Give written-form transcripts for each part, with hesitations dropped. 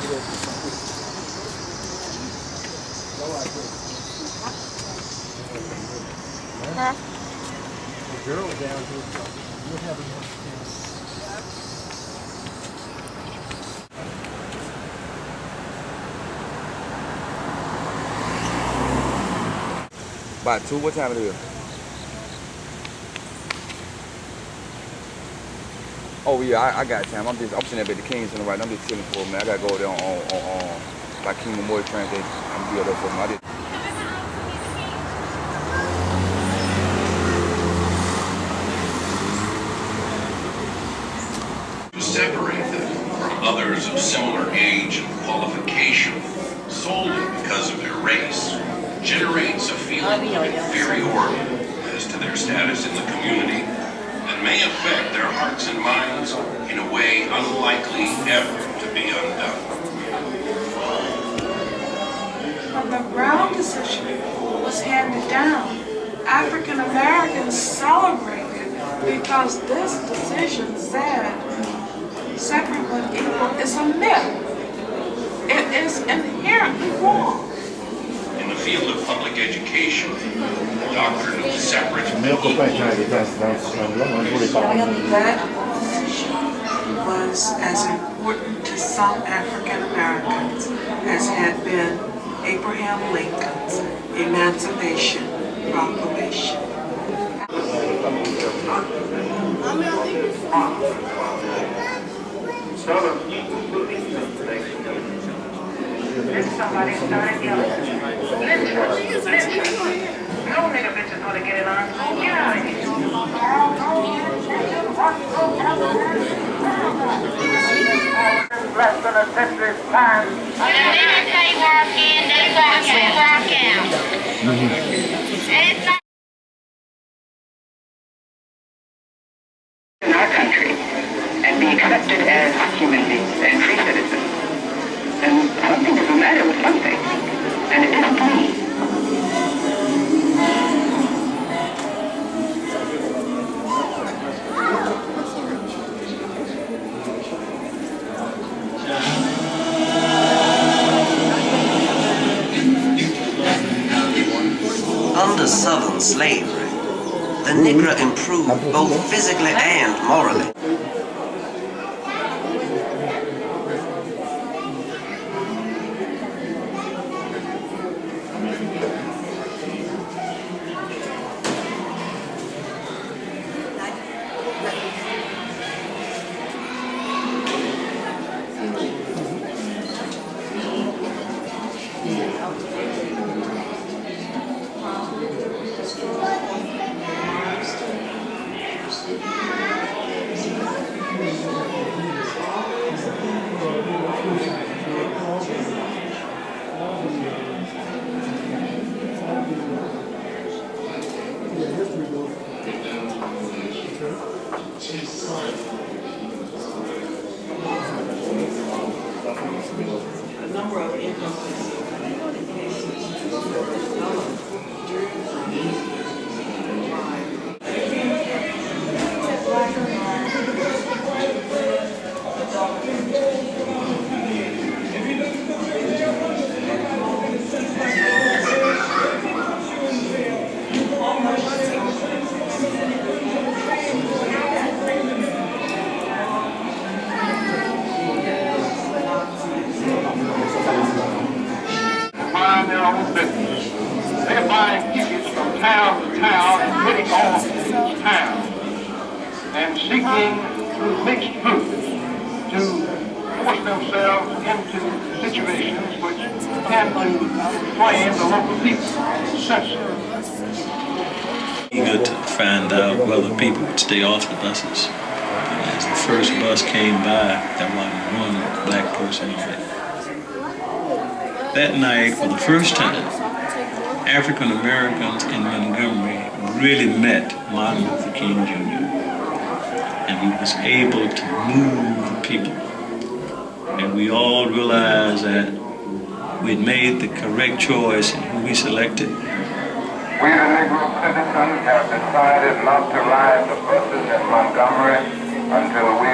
Huh? The girl down here, you're having one. By 2, what time it is? Oh yeah, I got time. I'm sitting up at the King's Center right now. I'm just chilling for a minute. I gotta go there on by King Memorial train station. I'm gonna be there for a minute. To separate them from others of similar age and qualification solely because of their race generates a feeling of inferiority as to their status in the community that may affect their hearts and minds in a way unlikely ever to be undone. When the Brown decision was handed down, African Americans celebrated because this decision said separate but equal is a myth. It is inherently wrong. In the field of public education, the doctrine of separate but That was as important to some African Americans as had been Abraham Lincoln's Emancipation Proclamation. Somebody started yelling. Lynch. No nigga bitches want to get it on. Get out of here. Less than a century's time. They say walk in, they walk out. And it's not in our country and be accepted as human beings and free citizens. And something is the matter with something, and it isn't me. Under Southern slavery, the Negro improved both physically and morally. They're buying tickets from town to town and putting on town and seeking through mixed groups to force themselves into situations which tend to inflame the local people. Eager to find out whether people would stay off the buses. As the first bus came by, there wasn't one black person on it. That night, for the first time, African Americans in Montgomery really met Martin Luther King Jr. And he was able to move the people. And we all realized that we'd made the correct choice in who we selected. We, the Negro citizens, have decided not to ride the buses in Montgomery until we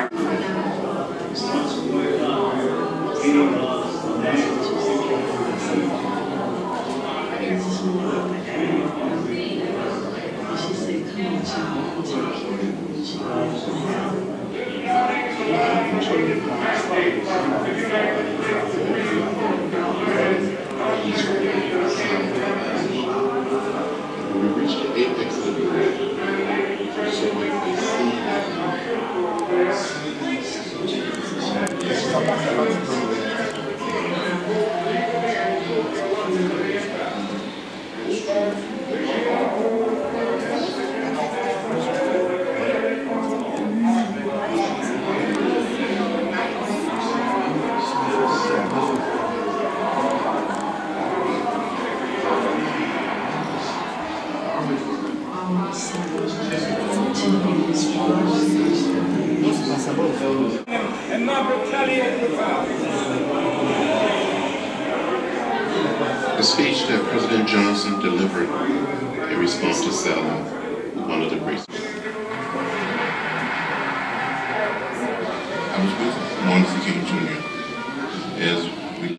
A speech that President Johnson delivered in response to Selma, one of the briefs. I was with Martin Luther King Jr. as we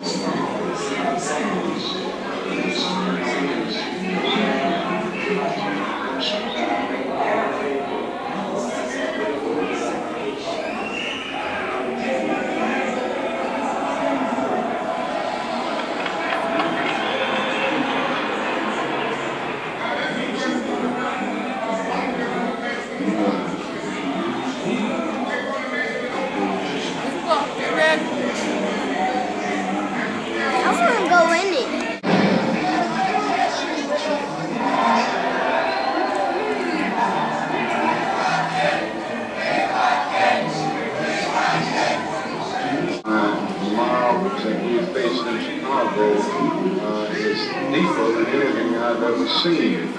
is deeper than anything I've ever seen.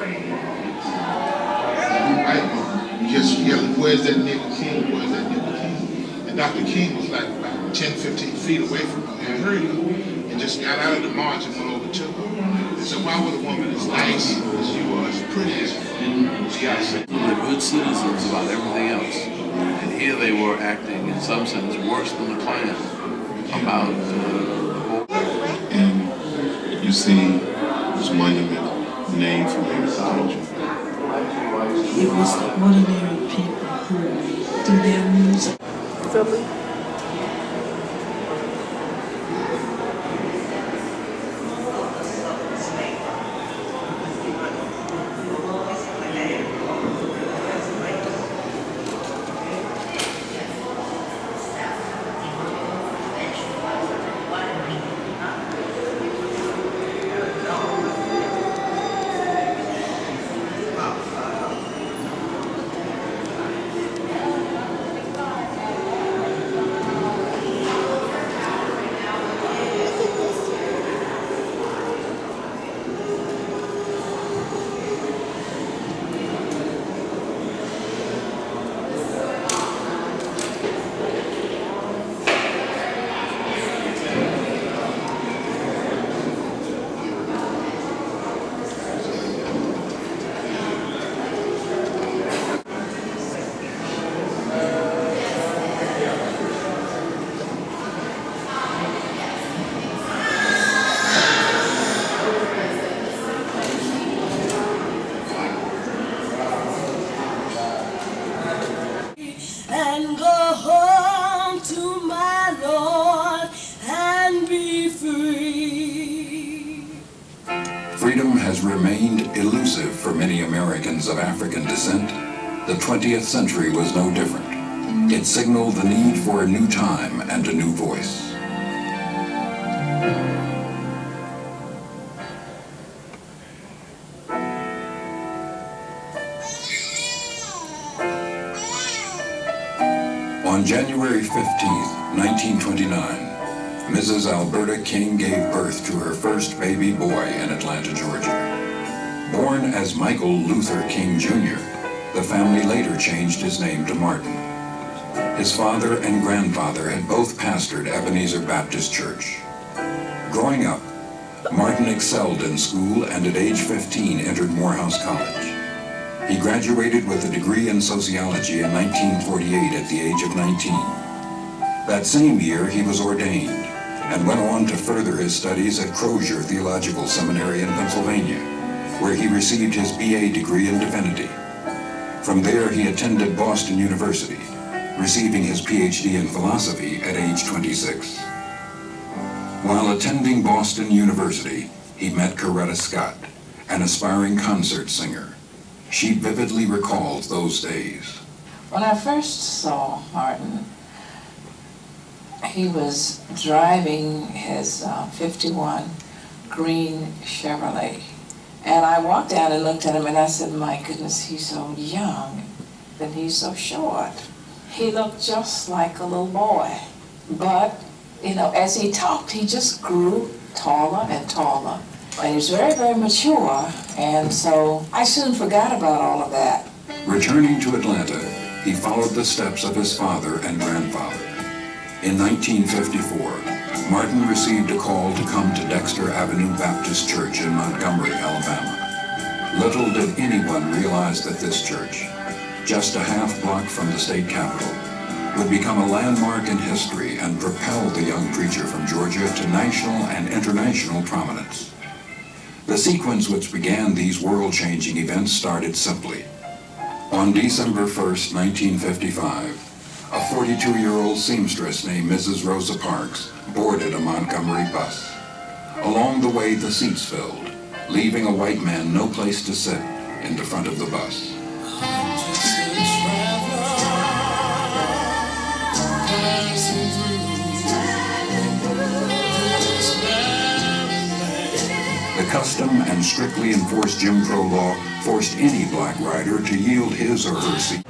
Just yelling, where's that nigga King? Where's that nigga King? And Dr. King was like about 10, 15 feet away from her and heard her and just got out of the march and went over to her. And said, why would a woman as nice as you are, as pretty as you are, they're good citizens about everything else. And here they were acting in some sense worse than the Klan about and you see this monument named for their culture. It was the ordinary people who, through their music, and go home to my Lord and be free. Freedom has remained elusive for many Americans of African descent. The 20th century was no different. It signaled the need for a new time and a new voice. On January 15th, 1929, Mrs. Alberta King gave birth to her first baby boy in Atlanta, Georgia. Born as Michael Luther King Jr., the family later changed his name to Martin. His father and grandfather had both pastored Ebenezer Baptist Church. Growing up, Martin excelled in school and at age 15 entered Morehouse College. He graduated with a degree in sociology in 1948 at the age of 19. That same year, he was ordained and went on to further his studies at Crozier Theological Seminary in Pennsylvania, where he received his BA degree in divinity. From there, he attended Boston University, receiving his PhD in philosophy at age 26. While attending Boston University, he met Coretta Scott, an aspiring concert singer. She vividly recalls those days. When I first saw Martin, he was driving his 51 green Chevrolet. And I walked out and looked at him and I said, my goodness, he's so young and he's so short. He looked just like a little boy. But, you know, as he talked, he just grew taller and taller. And he was very, very mature, and so I soon forgot about all of that. Returning to Atlanta, he followed the steps of his father and grandfather. In 1954, Martin received a call to come to Dexter Avenue Baptist Church in Montgomery, Alabama. Little did anyone realize that this church, just a half block from the state capitol, would become a landmark in history and propel the young preacher from Georgia to national and international prominence. The sequence which began these world-changing events started simply. On December 1st, 1955, a 42-year-old seamstress named Mrs. Rosa Parks boarded a Montgomery bus. Along the way, the seats filled, leaving a white man no place to sit in the front of the bus. The custom and strictly enforced Jim Crow law forced any black rider to yield his or her seat.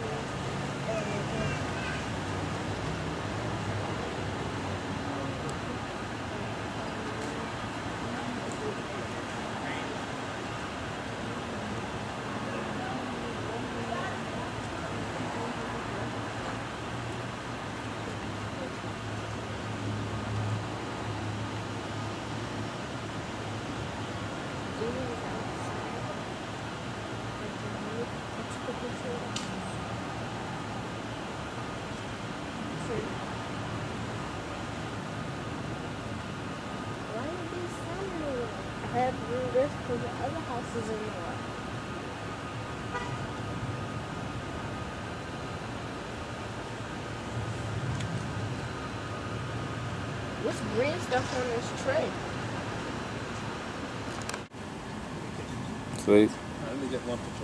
I have to do this because the other house is in the way. What's green stuff on this tray? See?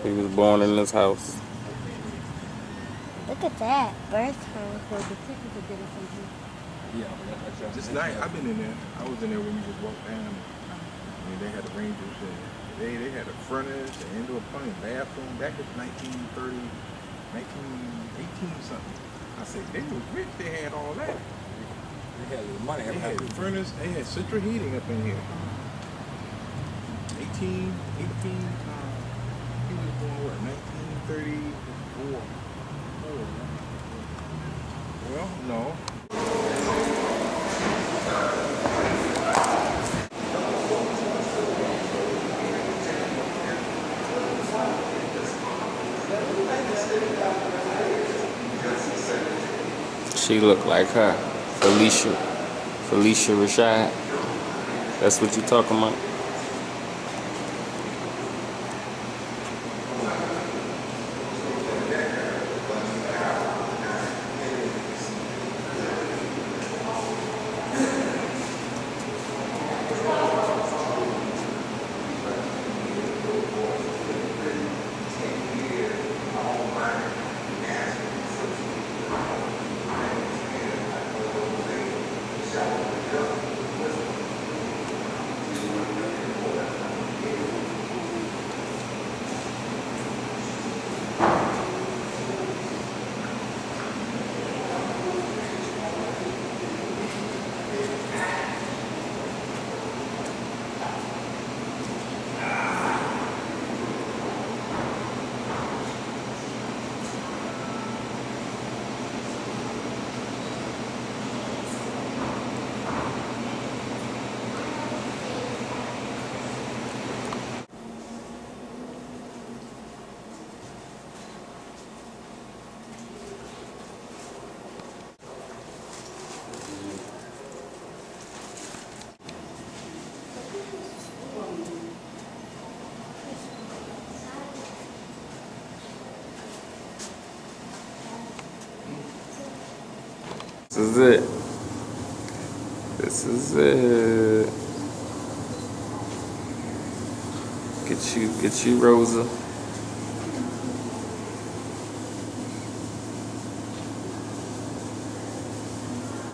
He was born in this house. Look at that. Birth home. Yeah, this night I've been in there. I was in there when you just walked down. I mean, they had the Rangers and they had a furnace, an indoor plumbing, bathroom back in 1930, 1918 something. I said they was rich. They had all that. They had the money. They had the furnace. They had central heating up in here. 18. He was born what? 1934. Well, no. She looked like her, Felicia Rashad. That's what you talking about? This is it. This is it. Get you, Rosa.